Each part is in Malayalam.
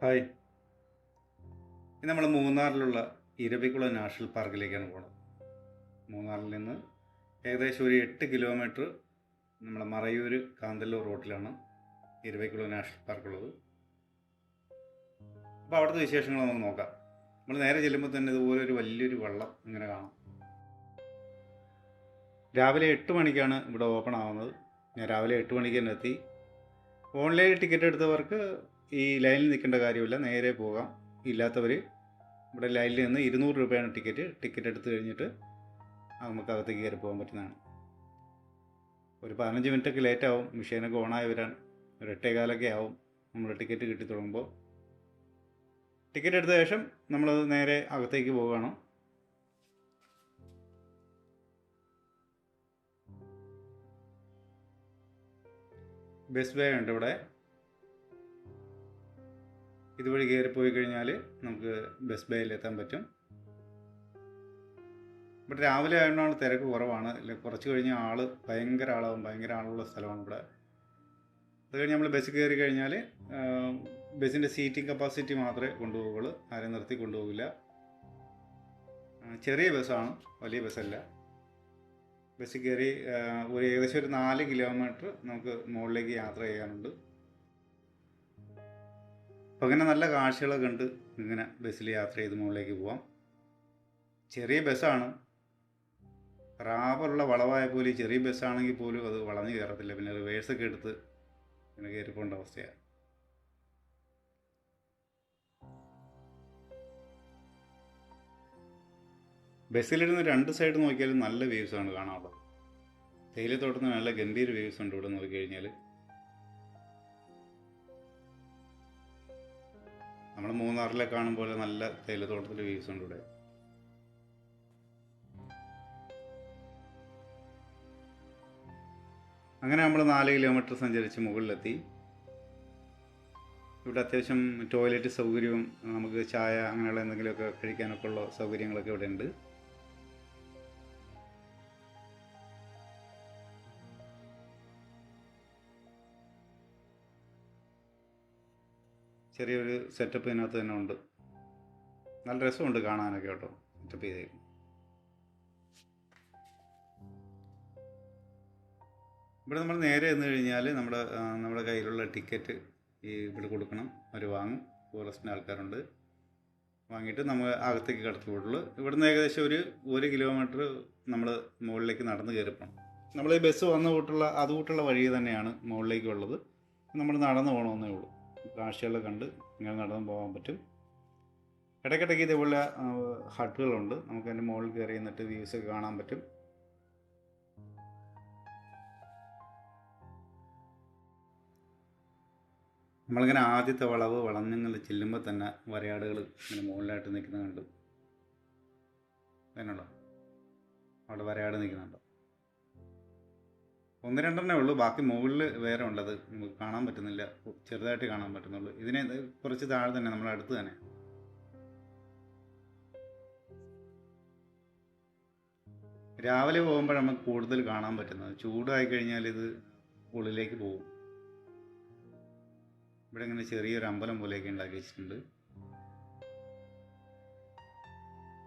ഹായ്. ഇത് നമ്മൾ മൂന്നാറിലുള്ള ഇരവികുളം നാഷണൽ പാർക്കിലേക്കാണ് പോകുന്നത്. മൂന്നാറിൽ നിന്ന് ഏകദേശം ഒരു 8 കിലോമീറ്റർ നമ്മളെ മറയൂർ കാന്തല്ലൂർ റോട്ടിലാണ് ഇരവികുളം നാഷണൽ പാർക്കുള്ളത്. അപ്പോൾ അവിടുത്തെ വിശേഷങ്ങൾ നമുക്ക് നോക്കാം. നമ്മൾ നേരെ ചെല്ലുമ്പോൾ തന്നെ ഇതുപോലെ ഒരു വലിയൊരു വള്ളം ഇങ്ങനെ കാണാം. രാവിലെ 8 മണിക്കാണ് ഇവിടെ ഓപ്പൺ ആവുന്നത്. ഞാൻ രാവിലെ 8 മണിക്ക് തന്നെ എത്തി. ഓൺലൈൻ ടിക്കറ്റ് എടുത്തവർക്ക് ഈ ലൈനിൽ നിൽക്കേണ്ട കാര്യമില്ല, നേരെ പോകാം. ഇല്ലാത്തവർ ഇവിടെ ലൈനിൽ നിന്ന് 200 രൂപയാണ് ടിക്കറ്റ് എടുത്ത് കഴിഞ്ഞിട്ട് നമുക്ക് അകത്തേക്ക് കയറി പോകാൻ പറ്റുന്നതാണ്. ഒരു 15 മിനിറ്റൊക്കെ ലേറ്റാവും മെഷീനൊക്കെ ഓണായി വരാൻ. ഒരു 8:15 ആവും നമ്മൾ ടിക്കറ്റ് കിട്ടി തുടങ്ങുമ്പോൾ. ടിക്കറ്റ് എടുത്ത ശേഷം നമ്മളത് നേരെ അകത്തേക്ക് പോവുകയാണ്. ബസ് വേ ഉണ്ട് ഇവിടെ. ഇതുവഴി കയറി പോയി കഴിഞ്ഞാൽ നമുക്ക് ബസ് ബേയിൽ എത്താൻ പറ്റും. ഇവിടെ രാവിലെ ആയതുകൊണ്ടാണ് തിരക്ക് കുറവാണ്. കുറച്ച് കഴിഞ്ഞാൽ ഭയങ്കര ആളുള്ള സ്ഥലമാണ് ഇവിടെ. അത് കഴിഞ്ഞ് നമ്മൾ ബസ് കയറി കഴിഞ്ഞാൽ ബസ്സിൻ്റെ സീറ്റിംഗ് കപ്പാസിറ്റി മാത്രമേ കൊണ്ടുപോകുള്ളൂ, ആരെയും നിർത്തി കൊണ്ടുപോകില്ല. ചെറിയ ബസ്സാണ്, വലിയ ബസ്സല്ല. ബസ്സിൽ കയറി ഏകദേശം ഒരു 4 കിലോമീറ്റർ നമുക്ക് മുകളിലേക്ക് യാത്ര ചെയ്യാനുണ്ട്. അപ്പം അങ്ങനെ നല്ല കാഴ്ചകളൊക്കെ കണ്ട് ഇങ്ങനെ ബസ്സിൽ യാത്ര ചെയ്ത് മുകളിലേക്ക് പോവാം. ചെറിയ ബസ്സാണ്, റാബറുള്ള വളവായ പോലും ചെറിയ ബസ്സാണെങ്കിൽ പോലും അത് വളഞ്ഞു കയറത്തില്ല. പിന്നെ റിവേഴ്സൊക്കെ എടുത്ത് ഇങ്ങനെ കയറി പോകേണ്ട അവസ്ഥയാണ്. ബസ്സിലിരുന്ന് 2 സൈഡ് നോക്കിയാലും നല്ല വ്യൂസാണ് കാണാനുള്ളത്. തേയിലത്തോട്ടത്തിന് നല്ല ഗംഭീര വ്യൂസ് ഉണ്ട് ഇവിടെ നോക്കിക്കഴിഞ്ഞാൽ. നമ്മൾ മൂന്നാറിലെ കാണും പോലെ നല്ല തേയിലത്തോട്ടത്തിൻ്റെ വ്യൂസ് ഉണ്ട് ഇവിടെ. അങ്ങനെ നമ്മൾ 4 കിലോമീറ്റർ സഞ്ചരിച്ച് മുകളിലെത്തി. ഇവിടെ അത്യാവശ്യം ടോയ്ലറ്റ് സൗകര്യവും നമുക്ക് ചായ അങ്ങനെയുള്ള എന്തെങ്കിലുമൊക്കെ കഴിക്കാനൊക്കെ ഉള്ള സൗകര്യങ്ങളൊക്കെ ഇവിടെ ഉണ്ട്. ചെറിയൊരു സെറ്റപ്പ് ഇതിനകത്ത് തന്നെ ഉണ്ട്. നല്ല രസമുണ്ട് കാണാനൊക്കെ കേട്ടോ, സെറ്റപ്പ് ചെയ്തേക്കും. ഇവിടെ നമ്മൾ നേരെ ചെന്ന് കഴിഞ്ഞാൽ നമ്മുടെ കയ്യിലുള്ള ടിക്കറ്റ് ഇവിടെ കൊടുക്കണം. അവർ വാങ്ങും, ടൂറിസ്റ്റിൻ്റെ ആൾക്കാരുണ്ട്. വാങ്ങിയിട്ട് നമ്മൾ അകത്തേക്ക് കടത്തി വിടുള്ളൂ. ഇവിടുന്ന് ഏകദേശം ഒരു കിലോമീറ്റർ നമ്മൾ മുകളിലേക്ക് നടന്ന് കയറിപ്പോണം. നമ്മൾ ഈ ബസ് വന്ന കൂട്ടുള്ള വഴി തന്നെയാണ് മുകളിലേക്കുള്ളത്. നമ്മൾ നടന്നു പോകണമെന്നേ ഉള്ളൂ. കാഴ്ചകളൊക്കെ കണ്ട് ഇങ്ങനെ നടന്നു പോകാൻ പറ്റും. ഇടയ്ക്കിടയ്ക്ക് ഇതേപോലെ ഹട്ടുകളുണ്ട്, നമുക്ക് അതിൻ്റെ മുകളിൽ കയറി നിന്നിട്ട് വ്യൂസൊക്കെ കാണാൻ പറ്റും. നമ്മളിങ്ങനെ ആദ്യത്തെ വളവ് വളഞ്ഞിങ്ങനെ ചെല്ലുമ്പോൾ തന്നെ വരയാടുകൾ ഇങ്ങനെ മുകളിലായിട്ട് നിൽക്കുന്നത് കണ്ടു. അതിനുണ്ടോ അവിടെ വരയാട് നിൽക്കുന്നുണ്ടോ? 1-2 ഉള്ളൂ, ബാക്കി മുകളിൽ വേറെ ഉള്ളത് നമുക്ക് കാണാൻ പറ്റുന്നില്ല, ചെറുതായിട്ട് കാണാൻ പറ്റുന്നുള്ളൂ. ഇതിനെ കുറച്ച് താഴെ തന്നെ, നമ്മുടെ അടുത്ത് തന്നെ. രാവിലെ പോകുമ്പോൾ നമുക്ക് കൂടുതൽ കാണാൻ പറ്റുന്നത്. ചൂടായി കഴിഞ്ഞാൽ ഇത് ഉള്ളിലേക്ക് പോകും. ഇവിടെ ഇങ്ങനെ ചെറിയൊരു അമ്പലം പോലെയൊക്കെ ഉണ്ടാക്കി വെച്ചിട്ടുണ്ട്.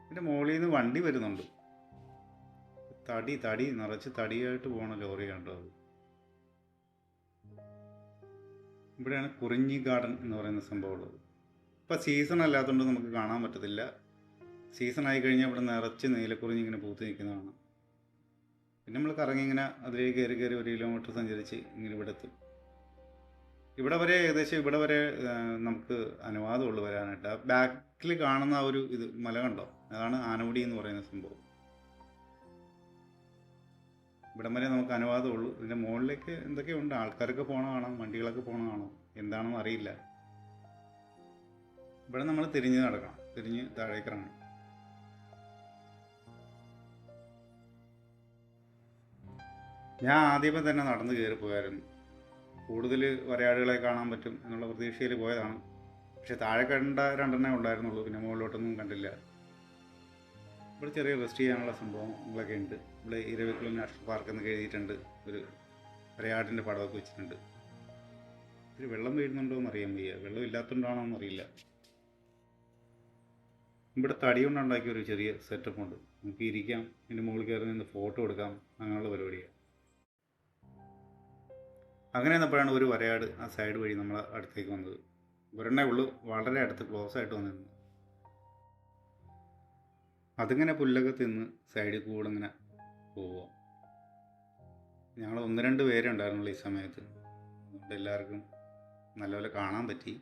ഇതിൻ്റെ മുകളിൽ നിന്ന് വണ്ടി വരുന്നുണ്ട്. തടി നിറച്ച് തടിയായിട്ട് പോണ ലോറി കണ്ടോ അത്. ഇവിടെയാണ് കുറിഞ്ഞി ഗാർഡൻ എന്ന് പറയുന്ന സംഭവം ഉള്ളത്. ഇപ്പം സീസൺ അല്ലാത്തതുകൊണ്ട് നമുക്ക് കാണാൻ പറ്റത്തില്ല. സീസൺ ആയി കഴിഞ്ഞാൽ ഇവിടെ നിറച്ച് നീലക്കുറിഞ്ഞി ഇങ്ങനെ പൂത്ത് നിൽക്കുന്നതാണ്. പിന്നെ നമ്മൾ കറങ്ങി ഇങ്ങനെ അതിലേക്ക് കയറി 1 കിലോമീറ്റർ സഞ്ചരിച്ച് ഇങ്ങനെ ഇവിടെ എത്തും. ഏകദേശം ഇവിടെ വരെ നമുക്ക് അനുവാദമുള്ളൂ വരാനായിട്ട്. ആ ബാക്കിൽ കാണുന്ന ആ ഒരു മല കണ്ടോ, അതാണ് ആനമുടി എന്ന് പറയുന്ന സംഭവം. ഇവിടം വരെ നമുക്ക് അനുവാദമുള്ളൂ. ഇതിൻ്റെ മുകളിലേക്ക് എന്തൊക്കെയുണ്ട്, ആൾക്കാരൊക്കെ പോകണ കാണാം, വണ്ടികളൊക്കെ പോകണ കാണാം, എന്താണെന്ന് അറിയില്ല. ഇവിടെ നമ്മൾ തിരിഞ്ഞ് നടക്കണം, തിരിഞ്ഞ് താഴേക്ക് ഇറങ്ങണം. ഞാൻ ആദ്യമേ തന്നെ നടന്ന് കയറി പോയായിരുന്നു. കൂടുതൽ വരയാടുകളെ കാണാൻ പറ്റും എന്നുള്ള പ്രതീക്ഷയിൽ പോയതാണ്. പക്ഷെ താഴെ കണ്ട 2 ഉണ്ടായിരുന്നുള്ളൂ, പിന്നെ മുകളിലോട്ടൊന്നും കണ്ടില്ല. ഇവിടെ ചെറിയ റെസ്റ്റ് ചെയ്യാനുള്ള സംഭവങ്ങളൊക്കെ ഉണ്ട്. ഇവിടെ ഇരവികുളം നാഷണൽ പാർക്ക് എന്നൊക്കെ എഴുതിയിട്ടുണ്ട്. ഒരു വരയാടിൻ്റെ പടമൊക്കെ വെച്ചിട്ടുണ്ട്. ഇത്തിരി വെള്ളം വീഴുന്നുണ്ടോ എന്ന് അറിയാൻ വയ്യ. വെള്ളം ഇല്ലാത്തതുകൊണ്ടാണോ എന്നറിയില്ല. ഇവിടെ തടി കൊണ്ടുണ്ടാക്കിയ ഒരു ചെറിയ സെറ്റപ്പ് ഉണ്ട്. നമുക്ക് ഇരിക്കാം, ഇതിൻ്റെ മുകളിൽ കയറി നിന്ന് ഫോട്ടോ എടുക്കാം, അങ്ങനെയുള്ള പരിപാടിയാണ്. അങ്ങനെ വന്നപ്പോഴാണ് ഒരു വരയാട് ആ സൈഡ് വഴി നമ്മളെ അടുത്തേക്ക് വന്നത്. ഒരെണ്ണേ ഉള്ളൂ, വളരെ അടുത്ത് ക്ലോസ് ആയിട്ട് വന്നിരുന്നു. അതിങ്ങനെ പുല്ലൊക്കെ തിന്ന് സൈഡിൽ കൂടെ ഇങ്ങനെ പോവുക. ഞങ്ങൾ 1-2 പേരേ ഉണ്ടായിരുന്നുള്ളൂ ഈ സമയത്ത്. അതുകൊണ്ട് എല്ലാവർക്കും നല്ലപോലെ കാണാൻ പറ്റി.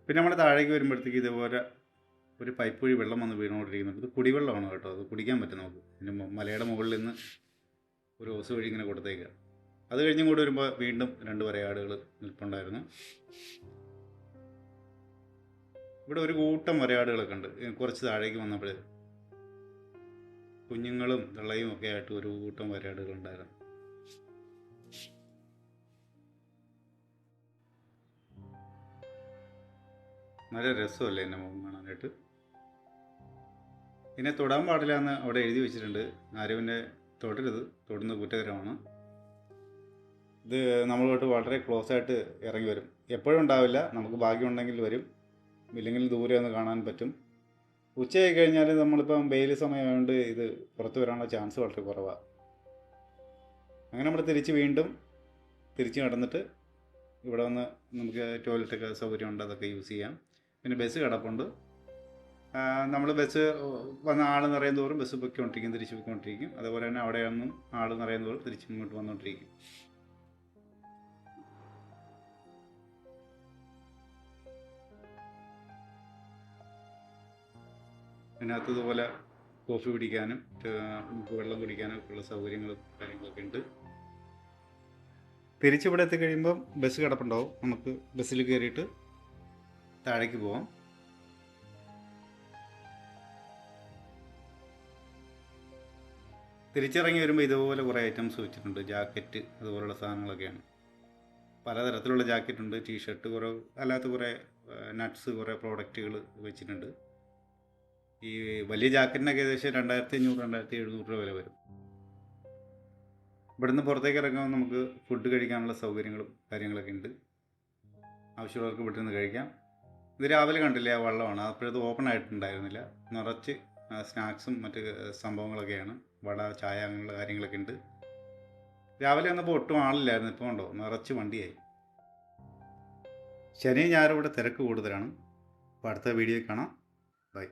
പിന്നെ നമ്മൾ താഴേക്ക് വരുമ്പോഴത്തേക്ക് ഇതുപോലെ ഒരു പൈപ്പ് വഴി വെള്ളം വന്ന് വീണുകൊണ്ടിരിക്കുന്നുണ്ട്. ഇത് കുടിവെള്ളമാണ് കേട്ടോ, അത് കുടിക്കാൻ പറ്റും നമുക്ക്. ഇതിൻ്റെ മലയുടെ മുകളിൽ നിന്ന് ഒരു ഓസ് വഴി ഇങ്ങനെ കൊടുത്തേക്കുക. അത് കഴിഞ്ഞും കൂടി വരുമ്പോൾ വീണ്ടും 2 വരയാടുകൾ നിൽപ്പുണ്ടായിരുന്നു. ഇവിടെ ഒരു കൂട്ടം വരയാടുകളൊക്കെ ഉണ്ട്. കുറച്ച് താഴേക്ക് വന്നപ്പോൾ കുഞ്ഞുങ്ങളും തള്ളയും ഒക്കെ ആയിട്ട് ഒരു കൂട്ടം വരയാടുകളുണ്ടായിരുന്നു. നല്ല രസമല്ലേ എന്നെ മുഖം കാണാനായിട്ട്. ഇതിനെ തൊടാൻ പാടില്ല എന്ന് അവിടെ എഴുതി വെച്ചിട്ടുണ്ട്. ആരും പിന്നെ തൊടരുത്, തൊടുന്ന കുറ്റകരമാണ്. ഇത് നമ്മളോട്ട് വളരെ ക്ലോസ് ആയിട്ട് ഇറങ്ങി വരും. എപ്പോഴും ഉണ്ടാവില്ല, നമുക്ക് ഭാഗ്യമുണ്ടെങ്കിൽ വരും, ഇല്ലെങ്കിൽ ദൂരെ ഒന്ന് കാണാൻ പറ്റും. ഉച്ചയായി കഴിഞ്ഞാൽ നമ്മളിപ്പം വെയിൽ സമയമായതുകൊണ്ട് ഇത് പുറത്ത് വരാനുള്ള ചാൻസ് വളരെ കുറവാണ്. അങ്ങനെ നമ്മൾ വീണ്ടും തിരിച്ച് നടന്നിട്ട് ഇവിടെ വന്ന് നമുക്ക് ടോയ്ലറ്റൊക്കെ സൗകര്യമുണ്ട്, അതൊക്കെ യൂസ് ചെയ്യാം. പിന്നെ ബസ് കിടപ്പുണ്ട്. നമ്മൾ ബസ് വന്ന ആൾ നിറയും തോറും ബസ് പൊയ്ക്കൊണ്ടിരിക്കും, തിരിച്ച് പൊയ്ക്കൊണ്ടിരിക്കും. അതുപോലെ തന്നെ അവിടെ ഒന്നും ആൾ നിറയും തോറും തിരിച്ച് ഇങ്ങോട്ട് വന്നുകൊണ്ടിരിക്കും. അതിനകത്ത് ഇതുപോലെ കോഫി കുടിക്കാനും വെള്ളം കുടിക്കാനും ഉള്ള സൗകര്യങ്ങളും കാര്യങ്ങളൊക്കെ ഉണ്ട്. തിരിച്ചിവിടെ എത്തിക്കഴിയുമ്പം ബസ് കിടപ്പുണ്ടാവും. നമുക്ക് ബസ്സിൽ കയറിയിട്ട് താഴേക്ക് പോവാം. തിരിച്ചിറങ്ങി വരുമ്പോൾ ഇതുപോലെ കുറേ ഐറ്റംസ് വെച്ചിട്ടുണ്ട്. ജാക്കറ്റ് അതുപോലുള്ള സാധനങ്ങളൊക്കെയാണ്. പലതരത്തിലുള്ള ജാക്കറ്റുണ്ട്, ടീഷർട്ട്, കുറേ അല്ലാത്ത കുറേ നട്ട്സ്, കുറേ പ്രോഡക്റ്റുകൾ വെച്ചിട്ടുണ്ട്. ഈ വലിയ ജാക്കറ്റിനൊക്കെ ഏകദേശം 2500-2700 രൂപ വില വരും. ഇവിടുന്ന് പുറത്തേക്ക് ഇറങ്ങുമ്പോൾ നമുക്ക് ഫുഡ് കഴിക്കാനുള്ള സൗകര്യങ്ങളും കാര്യങ്ങളൊക്കെ ഉണ്ട്. ആവശ്യമുള്ളവർക്ക് ഇവിടെ നിന്ന് കഴിക്കാം. ഇത് രാവിലെ കണ്ടില്ലേ, ആ വള്ളമാണ്. അപ്പോഴത് ഓപ്പൺ ആയിട്ടുണ്ടായിരുന്നില്ല. നിറച്ച് സ്നാക്സും മറ്റ് സംഭവങ്ങളൊക്കെയാണ്. വട, ചായ, അങ്ങനെയുള്ള കാര്യങ്ങളൊക്കെ ഉണ്ട്. രാവിലെ വന്നപ്പോൾ ഒട്ടും ആളില്ലായിരുന്നു. ഇപ്പോൾ ഉണ്ടോ, നിറച്ച് വണ്ടിയായി. ശനിയും ഞായറും ഇവിടെ തിരക്ക് കൂടുതലാണ്. അപ്പോൾ അടുത്ത വീഡിയോയിൽ കാണാം. ബൈ.